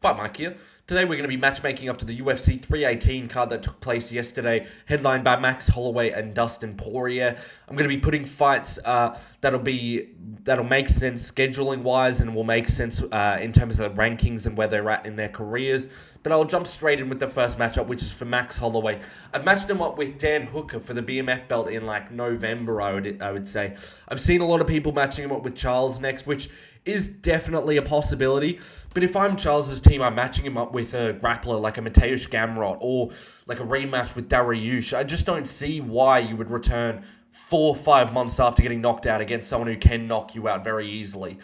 Fight Mike here. Today we're going to be matchmaking after the UFC 318 card that took place yesterday, headlined by Max Holloway and Dustin Poirier. I'm going to be putting fights that'll make sense scheduling wise and will make sense in terms of the rankings and where they're at in their careers. But I'll jump straight in with the first matchup, which is for Max Holloway. I've matched him up with Dan Hooker for the BMF belt in like November, I would say. I've seen a lot of people matching him up with Charles next, which is definitely a possibility. But if I'm Charles's team, I'm matching him up with a grappler like a Mateusz Gamrot or like a rematch with Dariush. I just don't see why you would return 4 or 5 months after getting knocked out against someone who can knock you out very easily.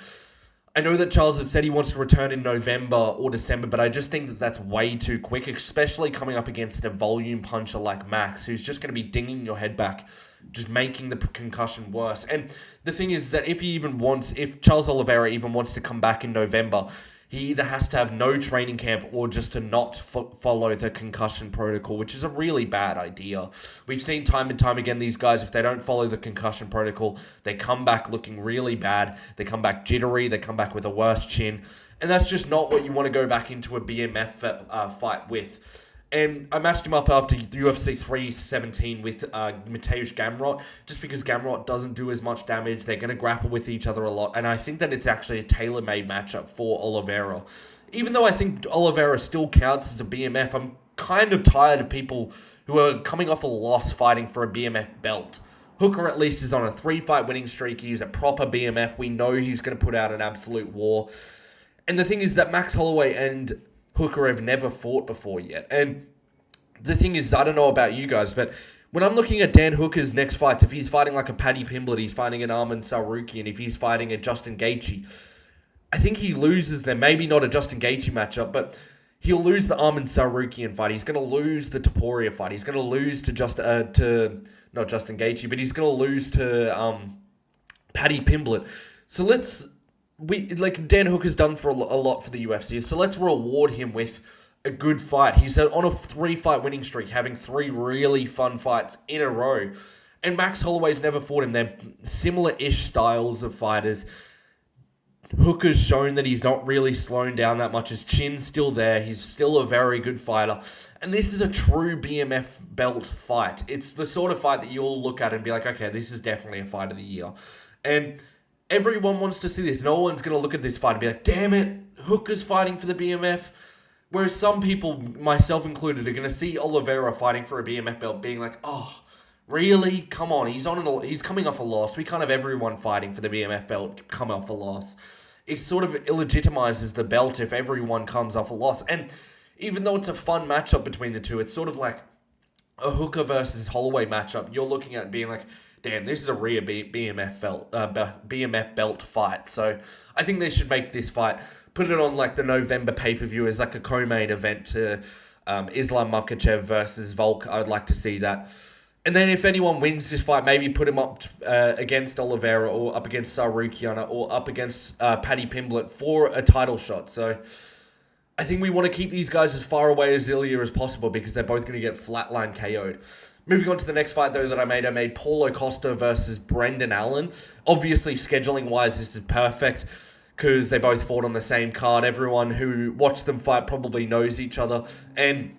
I know that Charles has said he wants to return in November or December, but I just think that that's way too quick, especially coming up against a volume puncher like Max, who's just going to be dinging your head back, just making the concussion worse. And the thing is that if Charles Oliveira even wants to come back in November, he either has to have no training camp or just to not follow the concussion protocol, which is a really bad idea. We've seen time and time again these guys, if they don't follow the concussion protocol, they come back looking really bad. They come back jittery. They come back with a worse chin. And that's just not what you want to go back into a BMF fight with. And I matched him up after UFC 317 with Mateusz Gamrot, just because Gamrot doesn't do as much damage. They're going to grapple with each other a lot, and I think that it's actually a tailor-made matchup for Oliveira. Even though I think Oliveira still counts as a BMF, I'm kind of tired of people who are coming off a loss fighting for a BMF belt. Hooker at least is on a 3-fight winning streak. He's a proper BMF. We know he's going to put out an absolute war. And the thing is that Max Holloway and Hooker have never fought before yet. And the thing is, I don't know about you guys, but when I'm looking at Dan Hooker's next fights, if he's fighting like a Paddy Pimblett, he's fighting an Arman Tsarukyan, if he's fighting a Justin Gaethje, I think he loses them. Maybe not a Justin Gaethje matchup, but he'll lose the Arman Tsarukyan fight. He's going to lose the Topuria fight. He's going to lose to not Justin Gaethje, but he's going to lose to Paddy Pimblett. So Dan Hooker's done for a lot for the UFC, so let's reward him with a good fight. He's on a 3-fight winning streak, having 3 really fun fights in a row. And Max Holloway's never fought him. They're similar-ish styles of fighters. Hooker's shown that he's not really slowing down that much. His chin's still there. He's still a very good fighter. And this is a true BMF belt fight. It's the sort of fight that you'll look at and be like, okay, this is definitely a fight of the year. And everyone wants to see this. No one's going to look at this fight and be like, damn it, Hooker's fighting for the BMF. Whereas some people, myself included, are going to see Oliveira fighting for a BMF belt being like, oh, really? Come on, he's coming off a loss. We can't have everyone fighting for the BMF belt come off a loss. It sort of illegitimizes the belt if everyone comes off a loss. And even though it's a fun matchup between the two, it's sort of like a Hooker versus Holloway matchup. You're looking at it being like, damn, this is a rare BMF belt fight. So I think they should make this fight, put it on like the November pay-per-view as like a co-main event to Islam Makhachev versus Volk. I would like to see that. And then if anyone wins this fight, maybe put him up against Oliveira or up against Tsarukyan or up against Paddy Pimblett for a title shot. So I think we want to keep these guys as far away as Ilya as possible because they're both going to get flatline KO'd. Moving on to the next fight, though, that I made Paulo Costa versus Brendan Allen. Obviously, scheduling-wise, this is perfect because they both fought on the same card. Everyone who watched them fight probably knows each other. And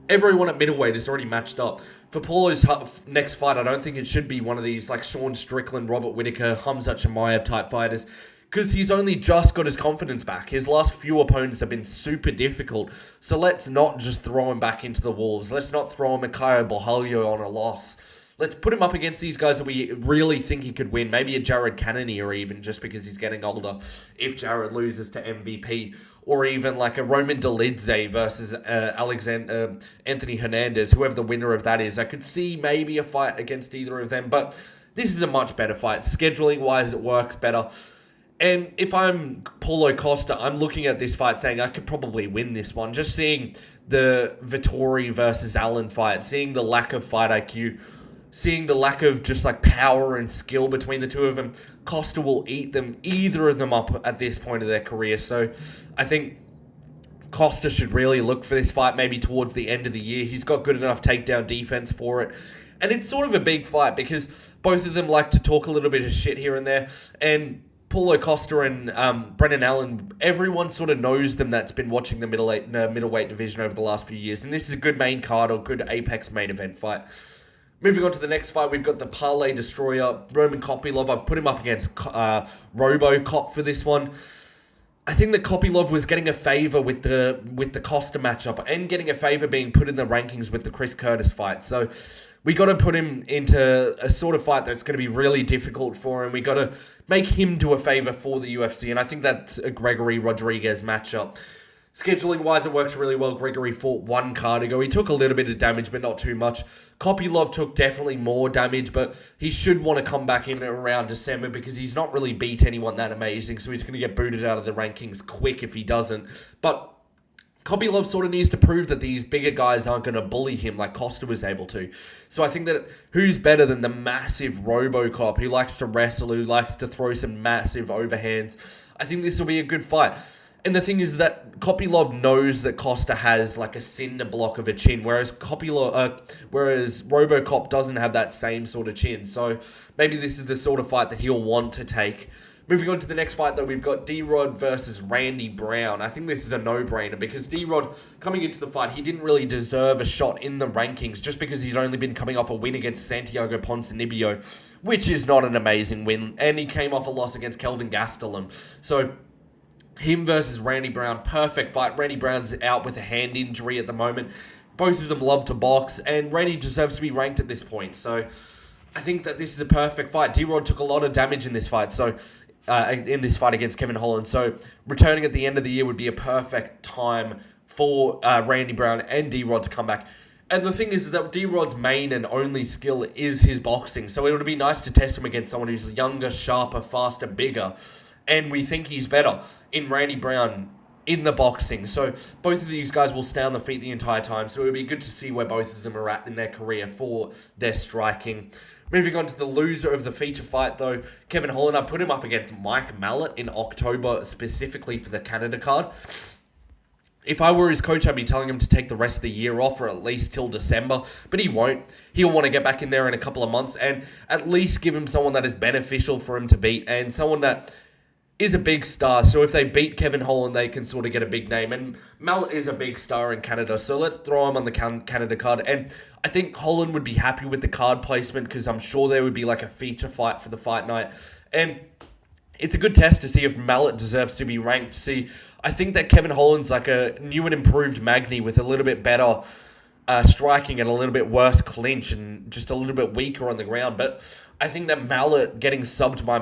everyone at middleweight is already matched up. For Paulo's next fight, I don't think it should be one of these like Sean Strickland, Robert Whittaker, Hamzat Chimaev type fighters, because he's only just got his confidence back. His last few opponents have been super difficult, so let's not just throw him back into the wolves. Let's not throw him Mikaio Borralho on a loss. Let's put him up against these guys that we really think he could win. Maybe a Jared Cannonier even, just because he's getting older, if Jared loses to MVP. Or even like a Roman Dolidze versus Anthony Hernandez, whoever the winner of that is. I could see maybe a fight against either of them, but this is a much better fight. Scheduling-wise, it works better. And if I'm Paulo Costa, I'm looking at this fight saying I could probably win this one. Just seeing the Vettori versus Allen fight, seeing the lack of fight IQ, seeing the lack of just like power and skill between the two of them, Costa will eat either of them up at this point of their career. So I think Costa should really look for this fight maybe towards the end of the year. He's got good enough takedown defense for it. And it's sort of a big fight because both of them like to talk a little bit of shit here and there. And Paulo Costa and Brendan Allen, everyone sort of knows them that's been watching the middleweight division over the last few years. And this is a good main card or good Apex main event fight. Moving on to the next fight, we've got the Parlay Destroyer, Roman Kopylov. I've put him up against RoboCop for this one. I think that Kopylov was getting a favor with the Costa matchup and getting a favor being put in the rankings with the Chris Curtis fight. So we got to put him into a sort of fight that's going to be really difficult for him. We got to make him do a favor for the UFC, and I think that's a Gregory Rodriguez matchup. Scheduling-wise, it works really well. Gregory fought one card ago. He took a little bit of damage, but not too much. Kopylov took definitely more damage, but he should want to come back in around December because he's not really beat anyone that amazing, so he's going to get booted out of the rankings quick if he doesn't. But Kopylov sort of needs to prove that these bigger guys aren't going to bully him like Costa was able to. So I think that who's better than the massive RoboCop who likes to wrestle, who likes to throw some massive overhands? I think this will be a good fight. And the thing is that Kopylov knows that Costa has like a cinder block of a chin, whereas RoboCop doesn't have that same sort of chin. So maybe this is the sort of fight that he'll want to take. Moving on to the next fight, though, we've got D-Rod versus Randy Brown. I think this is a no-brainer because D-Rod, coming into the fight, he didn't really deserve a shot in the rankings just because he'd only been coming off a win against Santiago Ponzinibbio, which is not an amazing win, and he came off a loss against Kelvin Gastelum. So him versus Randy Brown, perfect fight. Randy Brown's out with a hand injury at the moment. Both of them love to box, and Randy deserves to be ranked at this point. So I think that this is a perfect fight. D-Rod took a lot of damage in this fight, in this fight against Kevin Holland. So returning at the end of the year would be a perfect time for Randy Brown and D-Rod to come back. And the thing is that D-Rod's main and only skill is his boxing. So it would be nice to test him against someone who's younger, sharper, faster, bigger. And we think he's better in Randy Brown in the boxing. So both of these guys will stay on the feet the entire time. So it would be good to see where both of them are at in their career for their striking. Moving on to the loser of the feature fight, though, Kevin Holland. I put him up against Mike Mallet in October, specifically for the Canada card. If I were his coach, I'd be telling him to take the rest of the year off, or at least till December. But he won't. He'll want to get back in there in a couple of months and at least give him someone that is beneficial for him to beat and someone that is a big star. So if they beat Kevin Holland, they can sort of get a big name. And Mallet is a big star in Canada, so let's throw him on the Canada card. And I think Holland would be happy with the card placement because I'm sure there would be like a feature fight for the fight night. And it's a good test to see if Mallet deserves to be ranked. See, I think that Kevin Holland's like a new and improved Magny with a little bit better striking and a little bit worse clinch and just a little bit weaker on the ground. But I think that Mallet getting subbed by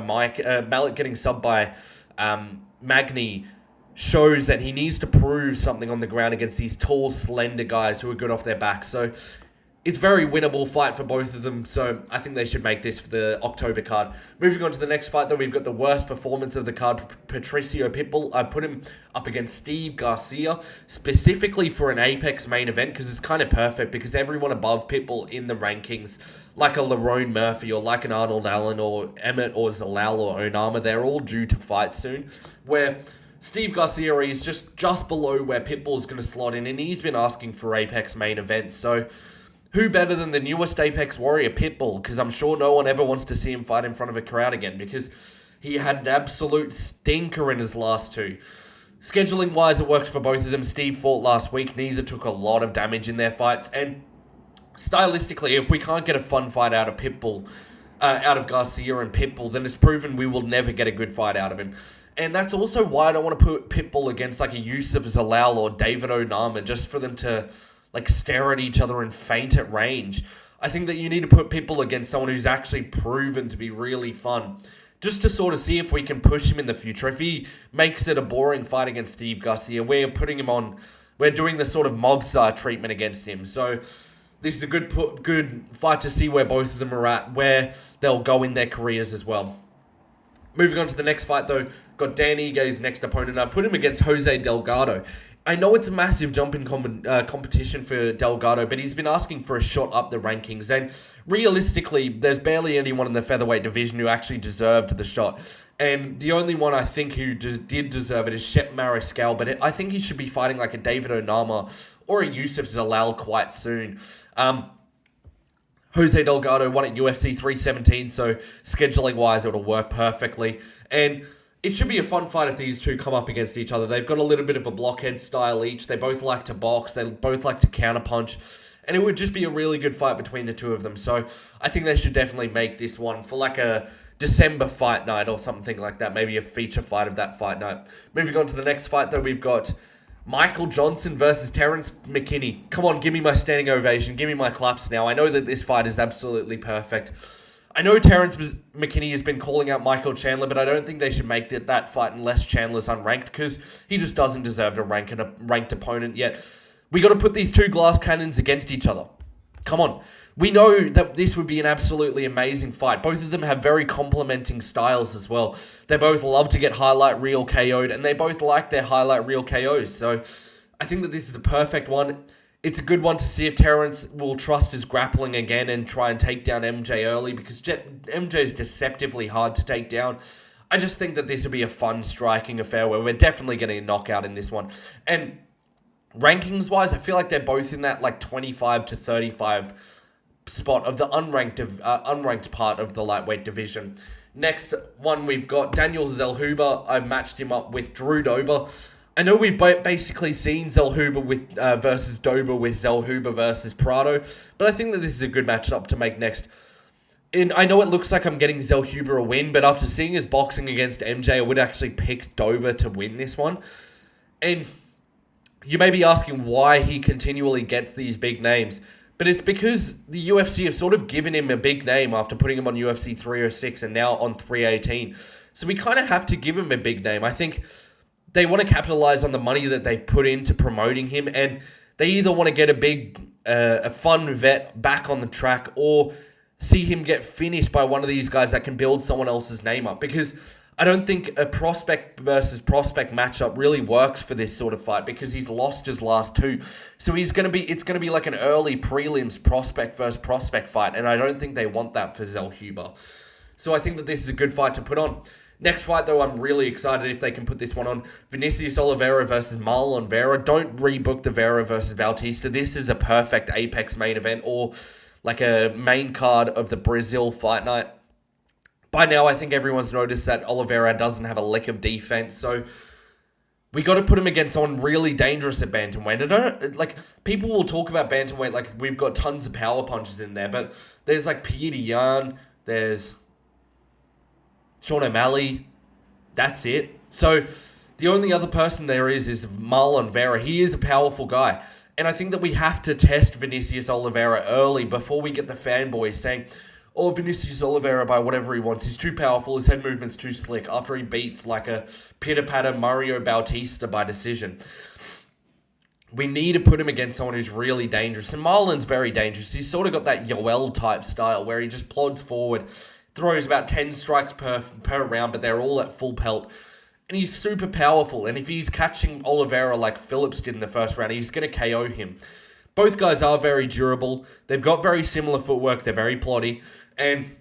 Magny shows that he needs to prove something on the ground against these tall, slender guys who are good off their back. So it's a very winnable fight for both of them, so I think they should make this for the October card. Moving on to the next fight, though, we've got the worst performance of the card, Patricio Pitbull. I put him up against Steve Garcia, specifically for an Apex main event, because it's kind of perfect, because everyone above Pitbull in the rankings, like a Lerone Murphy, or like an Arnold Allen, or Emmett, or Zalal, or Onama, they're all due to fight soon, where Steve Garcia is just below where Pitbull's going to slot in, and he's been asking for Apex main events, so who better than the newest Apex Warrior, Pitbull? Because I'm sure no one ever wants to see him fight in front of a crowd again because he had an absolute stinker in his last two. Scheduling-wise, it worked for both of them. Steve fought last week. Neither took a lot of damage in their fights. And stylistically, if we can't get a fun fight out of Pitbull, out of Garcia and Pitbull, then it's proven we will never get a good fight out of him. And that's also why I don't want to put Pitbull against like a Yusuf Zalal or David Onama just for them to like stare at each other and faint at range. I think that you need to put Pitbull against someone who's actually proven to be really fun, just to sort of see if we can push him in the future. If he makes it a boring fight against Steve Garcia, we're doing the sort of Mobstar treatment against him. So this is a good fight to see where both of them are at, where they'll go in their careers as well. Moving on to the next fight, though, got Dan Igue's next opponent. I put him against Jose Delgado. I know it's a massive jump in competition for Delgado, but he's been asking for a shot up the rankings. And realistically, there's barely anyone in the featherweight division who actually deserved the shot. And the only one I think who did deserve it is Shep Mariscal, but I think he should be fighting like a David Onama or a Yusuf Zalal quite soon. Jose Delgado won at UFC 317, so scheduling-wise, it'll work perfectly. And it should be a fun fight if these two come up against each other. They've got a little bit of a blockhead style each. They both like to box. They both like to counterpunch. And it would just be a really good fight between the two of them. So I think they should definitely make this one for like a December fight night or something like that. Maybe a feature fight of that fight night. Moving on to the next fight, though, we've got Michael Johnson versus Terrence McKinney. Come on, give me my standing ovation. Give me my claps now. I know that this fight is absolutely perfect. I know Terrence McKinney has been calling out Michael Chandler, but I don't think they should make that fight unless Chandler's unranked, because he just doesn't deserve to rank a ranked opponent yet. We got to put these two glass cannons against each other. Come on. We know that this would be an absolutely amazing fight. Both of them have very complementing styles as well. They both love to get highlight reel KO'd, and they both like their highlight reel KOs. So I think that this is the perfect one. It's a good one to see if Terrence will trust his grappling again and try and take down MJ early, because MJ is deceptively hard to take down. I just think that this will be a fun striking affair where we're definitely getting a knockout in this one. And rankings-wise, I feel like they're both in that like 25 to 35 spot of the unranked part of the lightweight division. Next one, we've got Daniel Zellhuber. I've matched him up with Drew Dober. I know we've basically seen Zellhuber with versus Dober with Zellhuber versus Prado, but I think that this is a good matchup to make next. And I know it looks like I'm getting Zellhuber a win, but after seeing his boxing against MJ, I would actually pick Dober to win this one. And you may be asking why he continually gets these big names. But it's because the UFC have sort of given him a big name after putting him on UFC 306 and now on 318. So we kind of have to give him a big name. I think they want to capitalize on the money that they've put into promoting him, and they either want to get a fun vet back on the track or see him get finished by one of these guys that can build someone else's name up. Because I don't think a prospect versus prospect matchup really works for this sort of fight, because he's lost his last two. So it's going to be like an early prelims prospect versus prospect fight, and I don't think they want that for Zellhuber. So I think that this is a good fight to put on. Next fight, though, I'm really excited if they can put this one on. Vinicius Oliveira versus Marlon Vera. Don't rebook the Vera versus Bautista. This is a perfect Apex main event, or like a main card of the Brazil fight night. By now, I think everyone's noticed that Oliveira doesn't have a lick of defense, so we got to put him against someone really dangerous at bantamweight. People will talk about bantamweight like we've got tons of power punches in there, but there's like Peter Yan, there's Sean O'Malley. That's it. So the only other person there is Marlon Vera. He is a powerful guy. And I think that we have to test Vinicius Oliveira early before we get the fanboys saying, oh, Vinicius Oliveira, by whatever he wants, he's too powerful, his head movement's too slick, after he beats like a pitter-patter Mario Bautista by decision. We need to put him against someone who's really dangerous. And Marlon's very dangerous. He's sort of got that Yoel-type style where he just plods forward, throws about 10 strikes per round, but they're all at full pelt. And he's super powerful. And if he's catching Oliveira like Phillips did in the first round, he's going to KO him. Both guys are very durable. They've got very similar footwork. They're very ploddy. And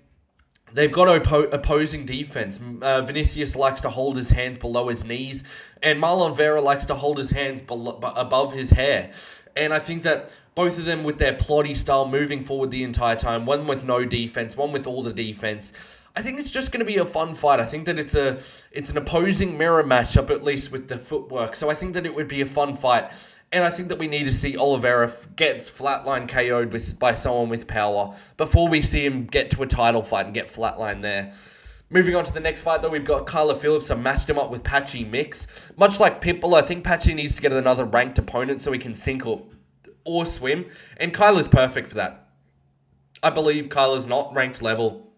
they've got opposing defense. Vinicius likes to hold his hands below his knees, and Marlon Vera likes to hold his hands above his hair. And I think that both of them with their ploddy style moving forward the entire time, one with no defense, one with all the defense, I think it's just going to be a fun fight. I think that it's an opposing mirror matchup, at least with the footwork. So I think that it would be a fun fight. And I think that we need to see Oliveira get flatline KO'd by someone with power before we see him get to a title fight and get flatline there. Moving on to the next fight, though, we've got Kyler Phillips. I matched him up with Patchy Mix. Much like Pitbull, I think Patchy needs to get another ranked opponent so he can sink or swim. And Kyler's perfect for that. I believe Kyler's not ranked level.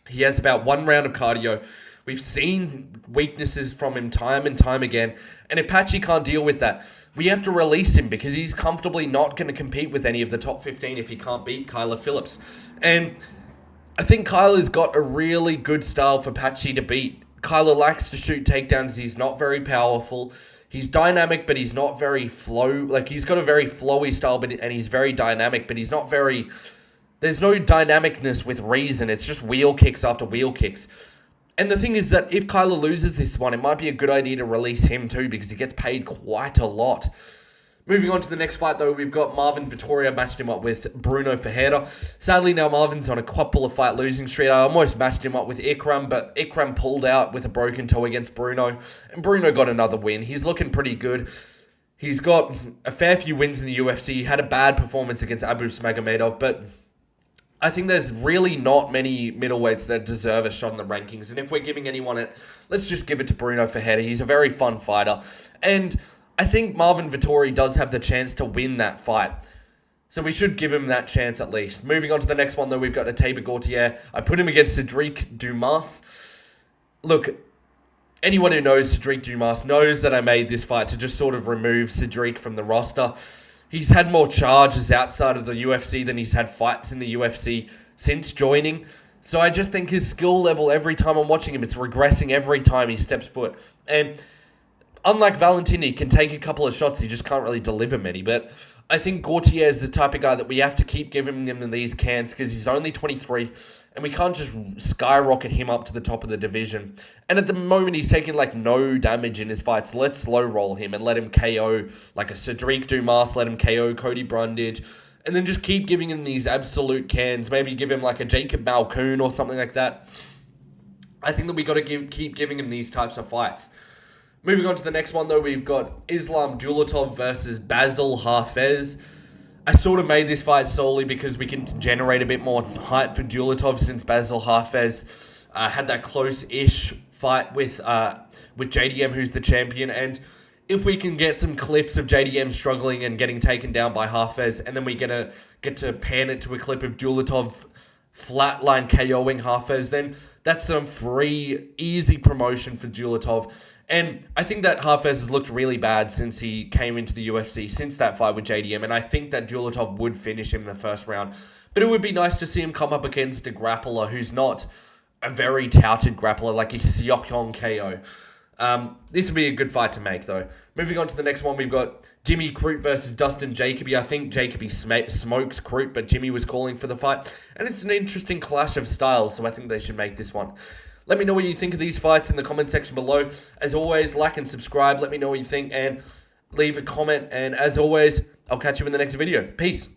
He has about one round of cardio. We've seen weaknesses from him time and time again. And if Patchy can't deal with that, we have to release him, because he's comfortably not going to compete with any of the top 15 if he can't beat Kyler Phillips. And I think Kyler's got a really good style for Patchy to beat. Kyler likes to shoot takedowns. He's not very powerful. He's dynamic, but he's not very he's got a very flowy style, and he's very dynamic, but he's not very... There's no dynamicness with reason. It's just wheel kicks after wheel kicks. And the thing is that if Kyler loses this one, it might be a good idea to release him too, because he gets paid quite a lot. Moving on to the next fight, though, we've got Marvin Vettoria matched him up with Bruno Ferreira. Sadly, now Marvin's on a couple of fight losing streak. I almost matched him up with Ikram, but Ikram pulled out with a broken toe against Bruno, and Bruno got another win. He's looking pretty good. He's got a fair few wins in the UFC. He had a bad performance against Abu Smagomedov, but I think there's really not many middleweights that deserve a shot in the rankings. And if we're giving anyone it, let's just give it to Bruno Ferreira. He's a very fun fighter. And I think Marvin Vettori does have the chance to win that fight. So we should give him that chance at least. Moving on to the next one, though, we've got Atabe Gautier. I put him against Cedric Dumas. Look, anyone who knows Cedric Dumas knows that I made this fight to just sort of remove Cedric from the roster. He's had more charges outside of the UFC than he's had fights in the UFC since joining. So I just think his skill level, every time I'm watching him, it's regressing every time he steps foot. And unlike Valentin, he can take a couple of shots, he just can't really deliver many. But I think Gautier is the type of guy that we have to keep giving him these cans because he's only 23 and we can't just skyrocket him up to the top of the division. And at the moment, he's taking like no damage in his fights. Let's slow roll him and let him KO like a Cedric Dumas, let him KO Cody Brundage, and then just keep giving him these absolute cans. Maybe give him like a Jacob Malkoon or something like that. I think that we got to keep giving him these types of fights. Moving on to the next one, though, we've got Islam Dulatov versus Basil Hafez. I sort of made this fight solely because we can generate a bit more hype for Dulatov since Basil Hafez had that close-ish fight with JDM, who's the champion. And if we can get some clips of JDM struggling and getting taken down by Hafez, and then we get to pan it to a clip of Dulatov flatline KOing Hafez, then that's some free, easy promotion for Dulatov. And I think that Hafez has looked really bad since he came into the UFC, since that fight with JDM, and I think that Dulatov would finish him in the first round. But it would be nice to see him come up against a grappler who's not a very touted grappler like a Seok-Yong KO. This would be a good fight to make, though. Moving on to the next one, we've got Jimmy Crute versus Dustin Jacoby. I think Jacoby smokes Crute, but Jimmy was calling for the fight. And it's an interesting clash of styles, so I think they should make this one. Let me know what you think of these fights in the comment section below. As always, like and subscribe. Let me know what you think and leave a comment. And as always, I'll catch you in the next video. Peace.